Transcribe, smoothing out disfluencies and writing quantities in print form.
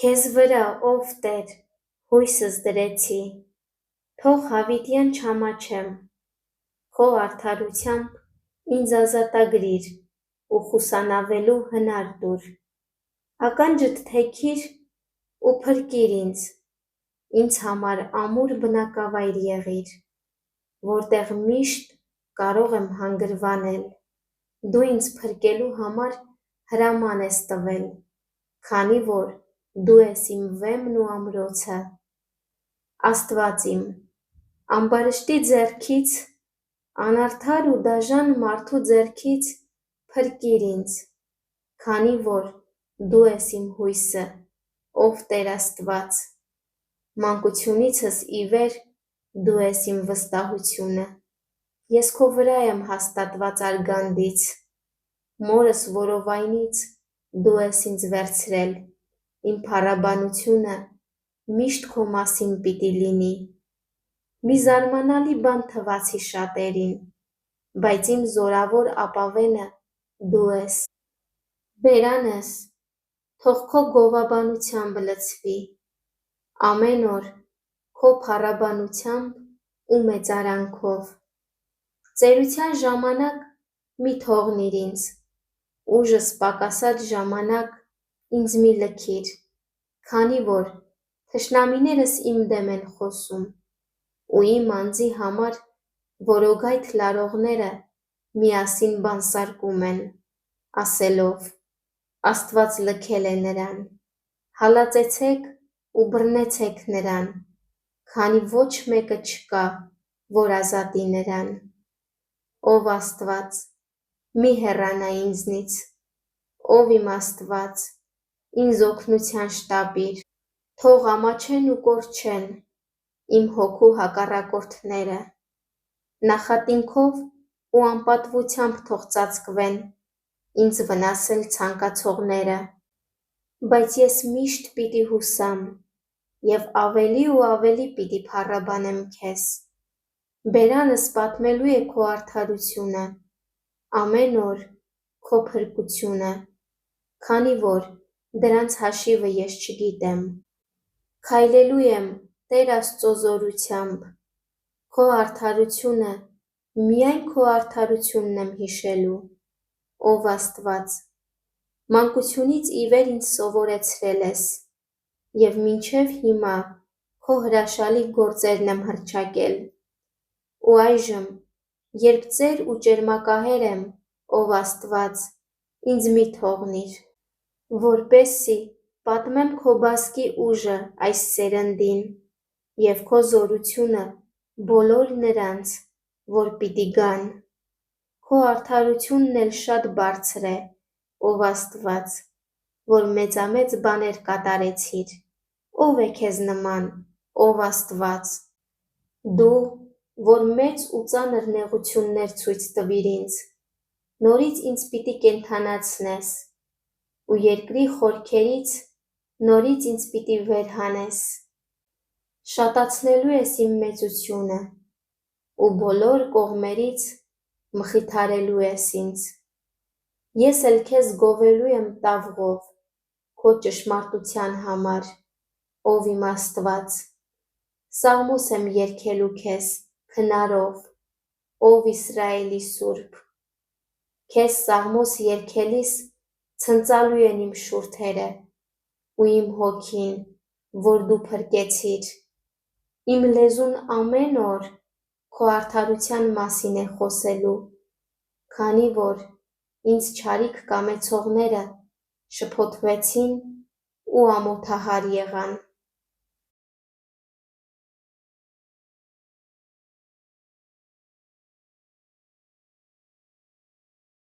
Քեզ վրա, ով Տեր, հույսս դրեցի, թող հավիտյան չամաչեմ, քո արդարությամբ ինձ ազատագրիր ու խուսանավելու հնար տուր, ականջդ թեքիր ու փրկիր ինձ համար ամուր բնակավայր եղիր, որտեղ միշտ կարող եմ հանգրվանել, դու ինձ փրկելու համար հրաման ես տվել, քանի որ դու ես իմ վեմն ու ամրոցը, Աստված իմ, ամբարշտի ձեռքից, անարդար ու դաժան մարդու ձեռքից փրկիր ինձ, քանի որ դու ես իմ հույսը, ով Տեր Աստված, մանկությունիցս ի վեր դու ես իմ վստահությունը, ես քո վրա եմ հաստատված արգանդից, մորս որովայնից դու ես ինձ վերցրել, իմ փառաբանությունը միշտ քո մասին պիտի լինի, մի զարմանալի բան թվացի շատերին, բայց իմ զորավոր ապավենը դու ես, բերանս, թող քո գովաբանությամբ լցվի, ամեն օր քո փառաբանությամբ ու մեծարանքով, ծերության ժամանակ մի թողնիր ինձ, ուժս պակասած ժամանակ ինձ մի լքիր, քանի որ թշնամիներս իմ դեմ են խոսում, ու իմ անձի համար որոգայթ լարողները միասին բանսարկում են, ասելով. Աստված լքել է նրան, հալածեցեք ու բռնեցեք նրան, քանի ոչ մեկը չկա, որ ազատի նրան, ով Աստված, մի հեռանա ինձնից, ով իմ Աստված, ինձ օգնության շտապիր, թող ամաչեն ու կորչեն իմ հոգու հակառակորդները, նախատինքով ու անպատվությամբ թող ծածկվեն ինձ վնասել ցանկացողները, բայց ես միշտ պիտի հուսամ և ավելի ու ավելի պիտի փառաբանեմ քեզ, բերանս պատմելու է քո արդարությունը, ամեն օր քո փրկությունը, քանի որ դրանց հաշիվը ես չգիտեմ, քայլելու եմ Տեր Աստծո զորությամբ, քո արդարությունը, միայն քո արդարությունն եմ հիշելու, ով Աստված, մանկությունից ի վեր ինձ սովորեցրել ես, և մինչև հիմա քո հրաշալի գործերն եմ հռչակել, ու այժմ, երբ ծեր ու ճերմակահեր եմ, ով Աստված, ինձ մի թողնիր, որպեսզի պատմեմ քո բազկի ուժը այս սերնդին և քո զորությունը բոլոր նրանց, որ պիտի գան, քո արդարությունն էլ շատ բարձր է, ով Աստված, որ մեծամեծ բաներ կատարեցիր, ով է քեզ նման, ով Աստված, դու, որ մեծ ու ծանր նեղություններ ցույց տվիր ինձ, նորից ինձ պիտի կենդանացնես, ու երկրի խորքերից նորից ինձ պիտի վեր հանես, շատացնելու ես իմ մեծությունը, ու բոլոր կողմերից մխիթարելու ես ինձ, ես էլ քեզ գովելու եմ տավղով, քո ճշմարտության համար, ով իմ Աստված, սաղմոս եմ երգելու քեզ քնարով, ով Իսրայելի Սուրբ, քեզ սաղմոս երգելիս ցնծալու են իմ շուրթերը ու իմ հոգին, որ դու փրկեցիր, իմ լեզուն ամեն օր քո արդարության մասին է խոսելու, քանի որ ինձ չարիք կամեցողները շփոթվեցին ու ամոթահար եղան,